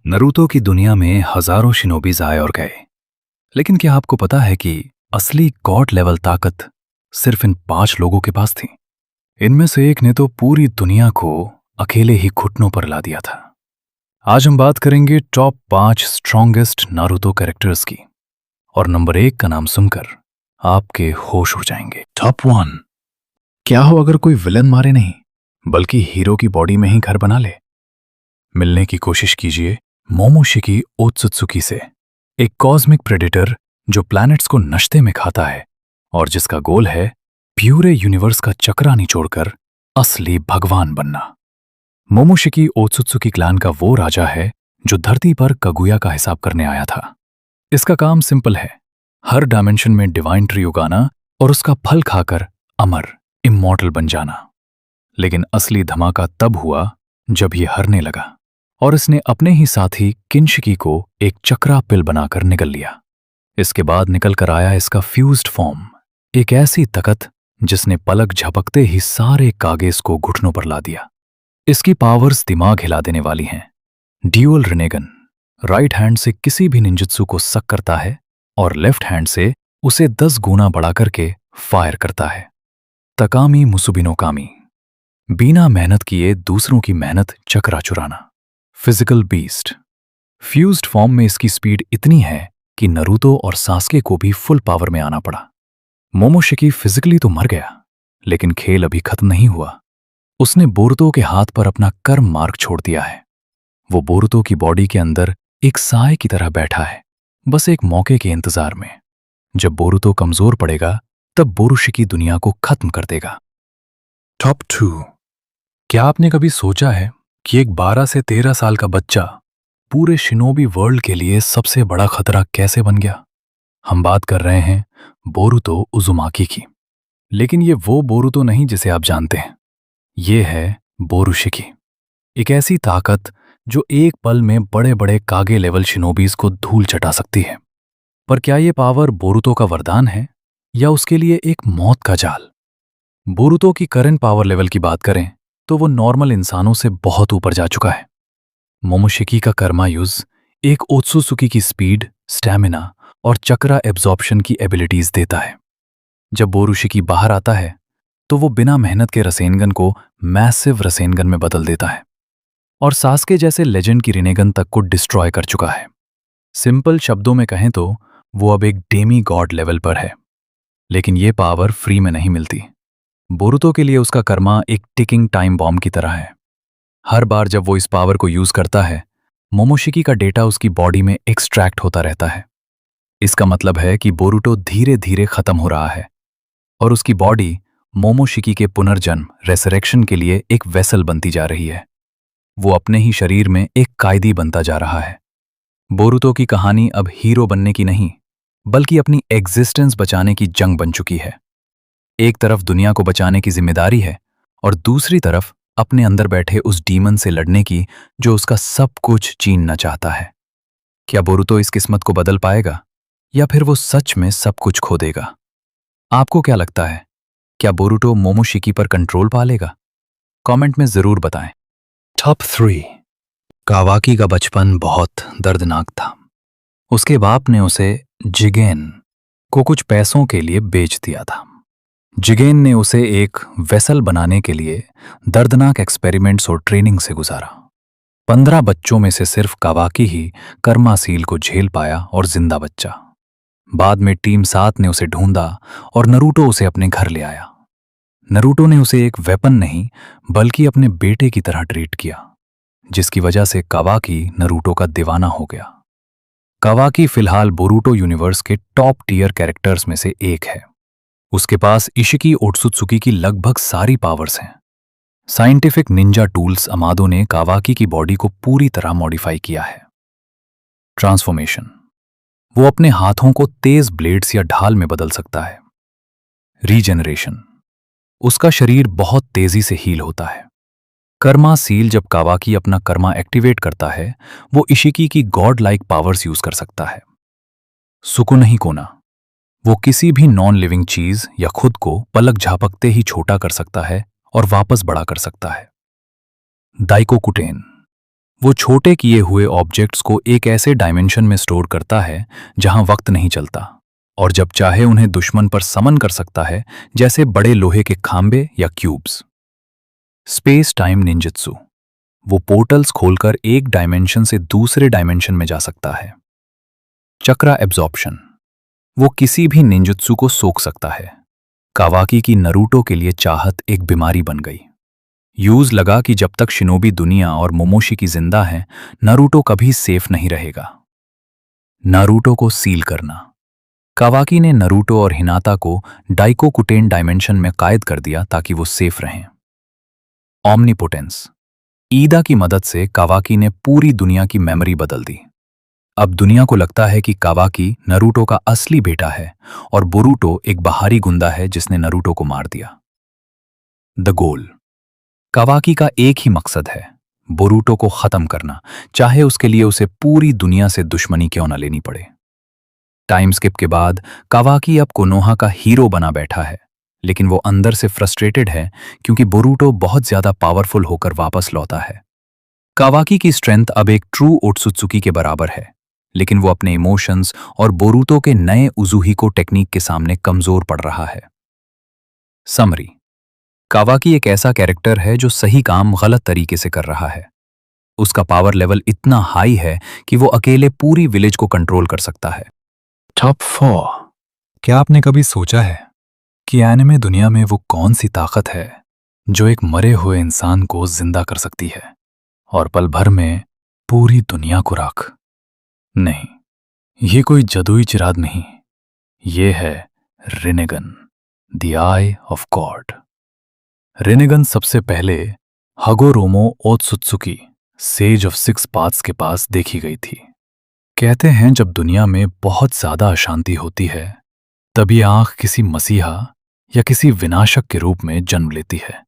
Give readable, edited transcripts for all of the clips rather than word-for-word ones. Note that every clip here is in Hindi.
नरूतो की दुनिया में हजारों शिनोबीज आए और गए। लेकिन क्या आपको पता है कि असली गॉड लेवल ताकत सिर्फ इन 5 लोगों के पास थी। इनमें से एक ने तो पूरी दुनिया को अकेले ही घुटनों पर ला दिया था। आज हम बात करेंगे टॉप 5 स्ट्रॉन्गेस्ट नारुतो कैरेक्टर्स की, और नंबर 1 का नाम सुनकर आपके होश उड़ जाएंगे। टॉप 1। क्या हो अगर कोई विलन मारे नहीं बल्कि हीरो की बॉडी में ही घर बना ले। मिलने की कोशिश कीजिए मोमोशिकी ओत्सुत्सुकी से, एक कॉस्मिक प्रेडेटर जो प्लैनेट्स को नश्ते में खाता है और जिसका गोल है प्यूरे यूनिवर्स का चक्रा निचोड़कर असली भगवान बनना। मोमोशिकी ओत्सुत्सुकी क्लैन का वो राजा है जो धरती पर कगुया का हिसाब करने आया था। इसका काम सिंपल है, हर डायमेंशन में डिवाइन ट्री उगाना और उसका फल खाकर अमर इमॉर्टल बन जाना। लेकिन असली धमाका तब हुआ जब ये हारने लगा और इसने अपने ही साथी किनशिकी को एक चक्रा पिल बनाकर निगल लिया। इसके बाद निकल कर आया इसका फ्यूज्ड फॉर्म, एक ऐसी ताकत जिसने पलक झपकते ही सारे कागेस को घुटनों पर ला दिया। इसकी पावर्स दिमाग हिला देने वाली हैं। ड्यूअल रिनेगन, राइट हैंड से किसी भी निंजुत्सु को सक करता है और लेफ्ट हैंड से उसे 10 गुना बढ़ा करके फायर करता है। तकामी मुसुबिनोकामी, बिना मेहनत किए दूसरों की मेहनत चकरा चुराना। फिजिकल बीस्ट, फ्यूज्ड फॉर्म में इसकी स्पीड इतनी है कि नरूतो और सास्के को भी फुल पावर में आना पड़ा। मोमोशिकी फिजिकली तो मर गया, लेकिन खेल अभी खत्म नहीं हुआ। उसने बोरुतो के हाथ पर अपना कर्म मार्क छोड़ दिया है। वो बोरुतो की बॉडी के अंदर एक साए की तरह बैठा है, बस एक मौके के इंतजार में। जब बोरुतो कमजोर पड़ेगा तब बोरुशिकी दुनिया को खत्म कर देगा। टॉप 2। क्या आपने कभी सोचा है कि एक 12 से 13 साल का बच्चा पूरे शिनोबी वर्ल्ड के लिए सबसे बड़ा खतरा कैसे बन गया? हम बात कर रहे हैं बोरुतो उजुमाकी की। लेकिन ये वो बोरुतो नहीं जिसे आप जानते हैं। ये है बोरुशिकी, एक ऐसी ताकत जो एक पल में बड़े बड़े कागे लेवल शिनोबीज को धूल चटा सकती है। पर क्या ये पावर बोरुतो का वरदान है या उसके लिए एक मौत का जाल? बोरुतो की करंट पावर लेवल की बात करें तो वो नॉर्मल इंसानों से बहुत ऊपर जा चुका है। मोमोशिकी का कर्मायुज एक ओत्सुत्सुकी की स्पीड, स्टैमिना और चक्रा एब्जॉर्प्शन की एबिलिटीज देता है। जब बोरुशिकी बाहर आता है तो वो बिना मेहनत के रसेनगन को मैसिव रसेनगन में बदल देता है और सास्के जैसे लेजेंड की रिनेगन तक को डिस्ट्रॉय कर चुका है। सिंपल शब्दों में कहें तो वो अब एक डेमी गॉड लेवल पर है। लेकिन ये पावर फ्री में नहीं मिलती। बोरुतो के लिए उसका कर्मा एक टिकिंग टाइम बॉम्ब की तरह है। हर बार जब वो इस पावर को यूज करता है, मोमोशिकी का डेटा उसकी बॉडी में एक्सट्रैक्ट होता रहता है। इसका मतलब है कि बोरुतो धीरे धीरे खत्म हो रहा है और उसकी बॉडी मोमोशिकी के पुनर्जन्म रेसरेक्शन के लिए एक वेसल बनती जा रही है। वो अपने ही शरीर में एक कायदी बनता जा रहा है। बोरुतो की कहानी अब हीरो बनने की नहीं, बल्कि अपनी एग्जिस्टेंस बचाने की जंग बन चुकी है। एक तरफ दुनिया को बचाने की जिम्मेदारी है और दूसरी तरफ अपने अंदर बैठे उस डीमन से लड़ने की जो उसका सब कुछ छीनना चाहता है। क्या बोरुतो इस किस्मत को बदल पाएगा या फिर वो सच में सब कुछ खो देगा? आपको क्या लगता है, क्या बोरुतो मोमोशिकी पर कंट्रोल पा लेगा? कमेंट में जरूर बताएं। टॉप 3। कावाकी का बचपन बहुत दर्दनाक था। उसके बाप ने उसे जिगेन को कुछ पैसों के लिए बेच दिया था। जिगेन ने उसे एक वेसल बनाने के लिए दर्दनाक एक्सपेरिमेंट्स और ट्रेनिंग से गुजारा। 15 बच्चों में से सिर्फ कावाकी ही कर्मासील को झेल पाया और जिंदा बच्चा। बाद में टीम 7 ने उसे ढूंढा और नरूटो उसे अपने घर ले आया। नरूटो ने उसे एक वेपन नहीं बल्कि अपने बेटे की तरह ट्रीट किया, जिसकी वजह से कावाकी नरूटो का दीवाना हो गया। कावाकी फिलहाल बोरुतो यूनिवर्स के टॉप टियर कैरेक्टर्स में से एक है। उसके पास इशिकी ओत्सुत्सुकी की लगभग सारी पावर्स हैं। साइंटिफिक निंजा टूल्स अमादो ने कावाकी की बॉडी को पूरी तरह मॉडिफाई किया है। ट्रांसफॉर्मेशन, वो अपने हाथों को तेज ब्लेड्स या ढाल में बदल सकता है। रीजेनरेशन, उसका शरीर बहुत तेजी से हील होता है। कर्मा सील, जब कावाकी अपना कर्मा एक्टिवेट करता है वो इशिकी की गॉड लाइक पावर्स यूज कर सकता है। सुकुनही कोना, वो किसी भी नॉन लिविंग चीज या खुद को पलक झपकते ही छोटा कर सकता है और वापस बड़ा कर सकता है। दाइकोकुटेन, वो छोटे किए हुए ऑब्जेक्ट्स को एक ऐसे डायमेंशन में स्टोर करता है जहां वक्त नहीं चलता और जब चाहे उन्हें दुश्मन पर समन कर सकता है, जैसे बड़े लोहे के खांबे या क्यूब्स। स्पेस टाइम निंजुत्सु, वो पोर्टल्स खोलकर एक डायमेंशन से दूसरे डायमेंशन में जा सकता है। चक्रा एब्जॉर्प्शन, वो किसी भी निंजुत्सु को सोख सकता है। कावाकी की नरूटो के लिए चाहत एक बीमारी बन गई। यूज लगा कि जब तक शिनोबी दुनिया और मोमोशी की जिंदा हैं, नारुतो कभी सेफ नहीं रहेगा। नारुतो को सील करना, कावाकी ने नारुतो और हिनाता को डाइकोकुटेन डायमेंशन में कैद कर दिया ताकि वो सेफ रहें। ओमनीपोटेंस, ईदा की मदद से कावाकी ने पूरी दुनिया की मेमोरी बदल दी। अब दुनिया को लगता है कि कावाकी नारुतो का असली बेटा है और बोरुटो एक बाहरी गुंडा है जिसने नारुतो को मार दिया। द गोल, कावाकी का एक ही मकसद है, बोरुटो को खत्म करना, चाहे उसके लिए उसे पूरी दुनिया से दुश्मनी क्यों न लेनी पड़े। टाइम स्किप के बाद कावाकी अब कोनोहा का हीरो बना बैठा है, लेकिन वो अंदर से फ्रस्ट्रेटेड है क्योंकि बोरुटो बहुत ज्यादा पावरफुल होकर वापस लौटा है। कावाकी की स्ट्रेंथ अब एक ट्रू ओत्सुत्सुकी के बराबर है, लेकिन वो अपने इमोशंस और बोरुटो के नए उजुहिको टेक्निक के सामने कमजोर पड़ रहा है। समरी, कावाकी एक ऐसा कैरेक्टर है जो सही काम गलत तरीके से कर रहा है। उसका पावर लेवल इतना हाई है कि वो अकेले पूरी विलेज को कंट्रोल कर सकता है। टॉप 4, क्या आपने कभी सोचा है कि एनिमे दुनिया में वो कौन सी ताकत है जो एक मरे हुए इंसान को जिंदा कर सकती है और पल भर में पूरी दुनिया को राख? नहीं, ये कोई जादुई चिराग नहीं, ये है रिनेगन, द आई ऑफ गॉड। रिनेगन सबसे पहले हगोरोमो ओत्सुत्सुकी, सेज ऑफ 6 पाथ्स के पास देखी गई थी। कहते हैं जब दुनिया में बहुत ज्यादा अशांति होती है, तभी आंख किसी मसीहा या किसी विनाशक के रूप में जन्म लेती है।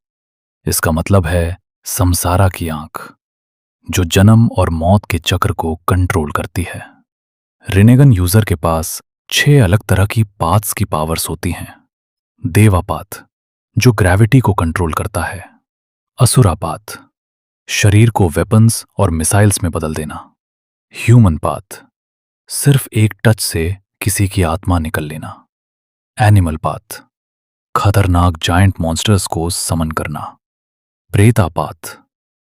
इसका मतलब है समसारा की आंख, जो जन्म और मौत के चक्र को कंट्रोल करती है। रिनेगन यूजर के पास 6 अलग तरह की पाथ्स की पावर्स होती हैं। देवापाथ, जो ग्रेविटी को कंट्रोल करता है। असुरापाथ, शरीर को वेपन्स और मिसाइल्स में बदल देना। ह्यूमन पाथ, सिर्फ एक टच से किसी की आत्मा निकल लेना। एनिमल पाथ, खतरनाक जायंट मॉन्स्टर्स को समन करना। प्रेतापाथ,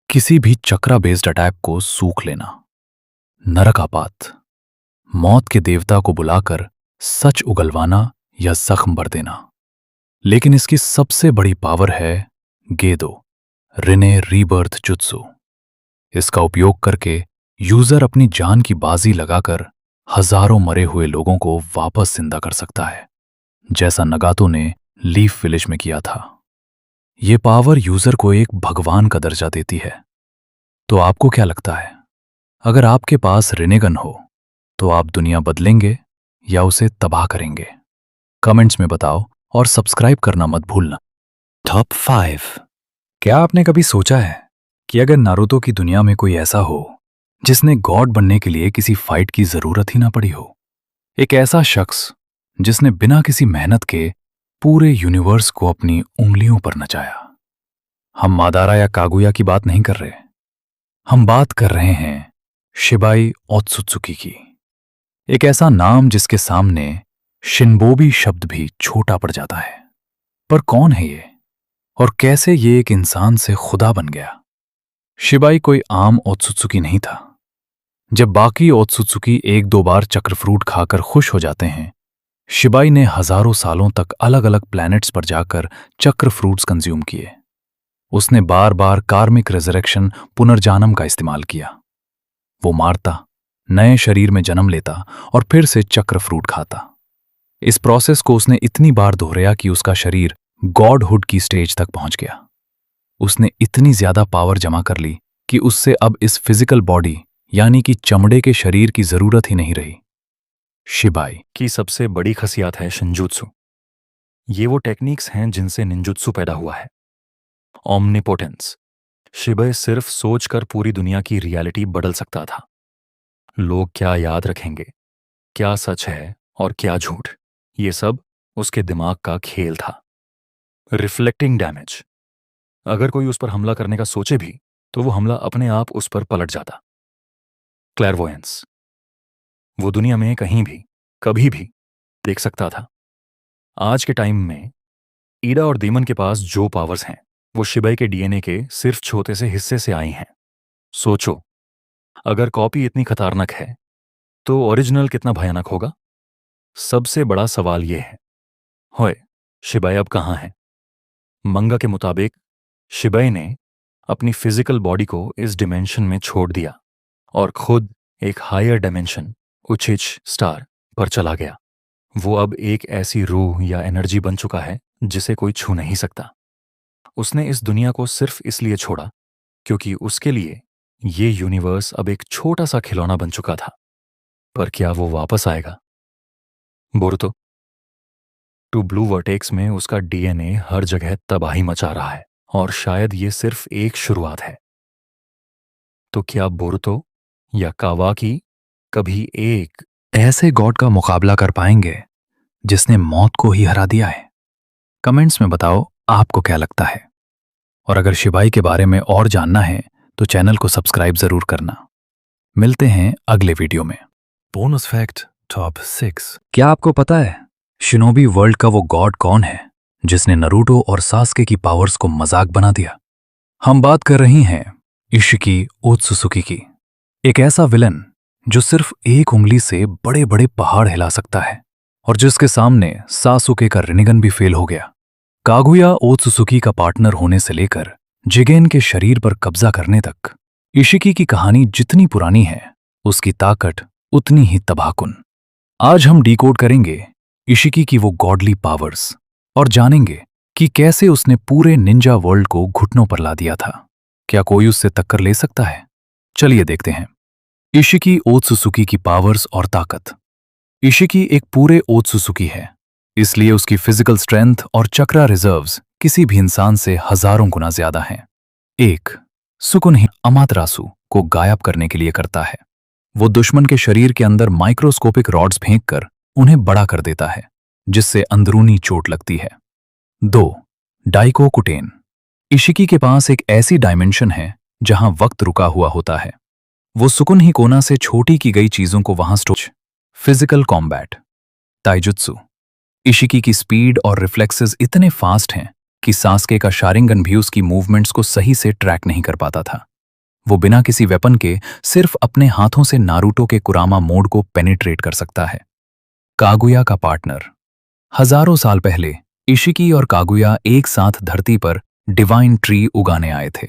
किसी भी चक्रा बेस्ड अटैक को सूख लेना। नरकापाथ, मौत के देवता को बुलाकर सच उगलवाना या जख्म भर देना। लेकिन इसकी सबसे बड़ी पावर है गेदो, रिने रीबर्थ जुत्सु। इसका उपयोग करके यूजर अपनी जान की बाजी लगाकर हजारों मरे हुए लोगों को वापस जिंदा कर सकता है, जैसा नगातो ने लीफ विलेज में किया था। यह पावर यूजर को एक भगवान का दर्जा देती है। तो आपको क्या लगता है, अगर आपके पास रिनेगन हो तो आप दुनिया बदलेंगे या उसे तबाह करेंगे? कमेंट्स में बताओ और सब्सक्राइब करना मत भूलना। टॉप 5, क्या आपने कभी सोचा है कि अगर नारुतो की दुनिया में कोई ऐसा हो जिसने गॉड बनने के लिए किसी फाइट की जरूरत ही ना पड़ी हो? एक ऐसा शख्स जिसने बिना किसी मेहनत के पूरे यूनिवर्स को अपनी उंगलियों पर नचाया। हम मादारा या कागुया की बात नहीं कर रहे, हम बात कर रहे हैं शिबाई ओत्सुत्सुकी की। एक ऐसा नाम जिसके सामने शिनबोबी शब्द भी छोटा पड़ जाता है। पर कौन है ये और कैसे ये एक इंसान से खुदा बन गया? शिबाई कोई आम ओत्सुत्सुकी नहीं था। जब बाकी ओत्सुत्सुकी 1-2 बार चक्र फ्रूट खाकर खुश हो जाते हैं, शिबाई ने हजारों सालों तक अलग अलग प्लैनेट्स पर जाकर चक्र फ्रूट्स कंज्यूम किए। उसने बार बार कार्मिक रिजरेक्शन, पुनर्जानम का इस्तेमाल किया। वो मारता, नए शरीर में जन्म लेता और फिर से चक्र फ्रूट खाता। इस प्रोसेस को उसने इतनी बार दोहराया कि उसका शरीर गॉडहुड की स्टेज तक पहुंच गया। उसने इतनी ज्यादा पावर जमा कर ली कि उससे अब इस फिजिकल बॉडी यानी कि चमड़े के शरीर की जरूरत ही नहीं रही। शिबाई की सबसे बड़ी खासियत है शिंजुत्सु। ये वो टेक्निक्स हैं जिनसे निंजुत्सु पैदा हुआ है। ओमनीपोटेंस, शिबाई सिर्फ सोचकर पूरी दुनिया की रियलिटी बदल सकता था। लोग क्या याद रखेंगे, क्या सच है और क्या झूठ, ये सब उसके दिमाग का खेल था। रिफ्लेक्टिंग डैमेज, अगर कोई उस पर हमला करने का सोचे भी तो वो हमला अपने आप उस पर पलट जाता। क्लैरवोयंस वो दुनिया में कहीं भी कभी भी देख सकता था। आज के टाइम में ईडा और दीमन के पास जो पावर्स हैं वो शिबाई के डीएनए के सिर्फ छोटे से हिस्से से आई हैं। सोचो, अगर कॉपी इतनी खतरनाक है तो ओरिजिनल कितना भयानक होगा। सबसे बड़ा सवाल यह है, होए शिबाई अब कहाँ है? मंगा के मुताबिक शिबाई ने अपनी फिजिकल बॉडी को इस डिमेंशन में छोड़ दिया और खुद एक हायर डायमेंशन उचिच स्टार पर चला गया। वो अब एक ऐसी रूह या एनर्जी बन चुका है जिसे कोई छू नहीं सकता। उसने इस दुनिया को सिर्फ इसलिए छोड़ा क्योंकि उसके लिए ये यूनिवर्स अब एक छोटा सा खिलौना बन चुका था। पर क्या वो वापस आएगा? बोरुतो टू ब्लू वर्टेक्स में उसका डीएनए हर जगह तबाही मचा रहा है और शायद ये सिर्फ एक शुरुआत है। तो क्या बोरुतो या कावाकी कभी एक ऐसे गॉड का मुकाबला कर पाएंगे जिसने मौत को ही हरा दिया है? कमेंट्स में बताओ आपको क्या लगता है। और अगर शिबाई के बारे में और जानना है तो चैनल को सब्सक्राइब जरूर करना। मिलते हैं अगले वीडियो में। Bonus fact top 6। क्या आपको पता है शिनोबी वर्ल्ड का वो गॉड कौन है जिसने नरूटो और सास्के की पावर्स को मजाक बना दिया? हम बात कर रही हैं इशिकी ओत्सुसुकी की, एक ऐसा विलन जो सिर्फ एक उंगली से बड़े बड़े पहाड़ हिला सकता है और जिसके सामने सासुके का रिनिगन भी फेल हो गया। कागुया ओत्सुसुकी का पार्टनर होने से लेकर जिगेन के शरीर पर कब्जा करने तक इशिकी की कहानी जितनी पुरानी है उसकी ताकत उतनी ही तबाहकुन। आज हम डिकोड करेंगे इशिकी की वो गॉडली पावर्स और जानेंगे कि कैसे उसने पूरे निंजा वर्ल्ड को घुटनों पर ला दिया था। क्या कोई उससे टक्कर ले सकता है? चलिए देखते हैं। इशिकी ओत्सुसुकी की पावर्स और ताकत। इशिकी एक पूरे ओत्सुसुकी है, इसलिए उसकी फिजिकल स्ट्रेंथ और चक्रा रिजर्व्स किसी भी इंसान से हजारों गुना ज्यादा हैं। 1. सुकुन अमातरासु को गायब करने के लिए करता है। वो दुश्मन के शरीर के अंदर माइक्रोस्कोपिक रॉड्स फेंककर उन्हें बड़ा कर देता है जिससे अंदरूनी चोट लगती है। 2. डाइकोकुटेन। इशिकी के पास एक ऐसी डायमेंशन है जहां वक्त रुका हुआ होता है। वो सुकुन ही कोना से छोटी की गई चीजों को वहां store. Physical combat. Taijutsu. Isshiki की स्पीड और रिफ्लेक्सेस इतने फास्ट हैं कि सास्के का शारिंगन भी उसकी मूवमेंट्स को सही से ट्रैक नहीं कर पाता था। वो बिना किसी वेपन के सिर्फ अपने हाथों से नारुतो के कुरामा मोड को पेनिट्रेट कर सकता है। कागुया का पार्टनर। हजारों साल पहले इशिकी और कागुया एक साथ धरती पर डिवाइन ट्री उगाने आए थे,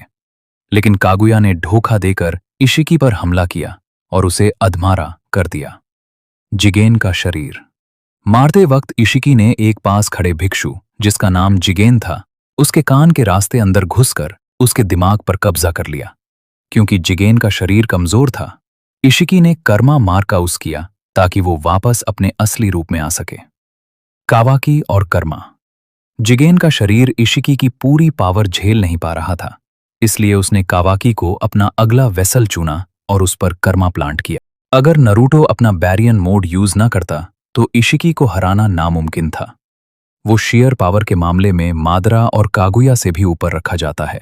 लेकिन कागुया ने धोखा देकर इशिकी पर हमला किया और उसे अधमारा कर दिया। जिगेन का शरीर। मारते वक्त इशिकी ने एक पास खड़े भिक्षु जिसका नाम जिगेन था उसके कान के रास्ते अंदर घुसकर उसके दिमाग पर कब्जा कर लिया। क्योंकि जिगेन का शरीर कमजोर था, इशिकी ने कर्मा मार का उस किया ताकि वो वापस अपने असली रूप में आ सके। कावाकी और कर्मा। जिगेन का शरीर इशिकी की पूरी पावर झेल नहीं पा रहा था, इसलिए उसने कावाकी को अपना अगला वेसल चुना और उस पर कर्मा प्लांट किया। अगर नरूटो अपना बैरियन मोड यूज ना करता तो इशिकी को हराना नामुमकिन था। वो शेयर पावर के मामले में मादरा और कागुया से भी ऊपर रखा जाता है।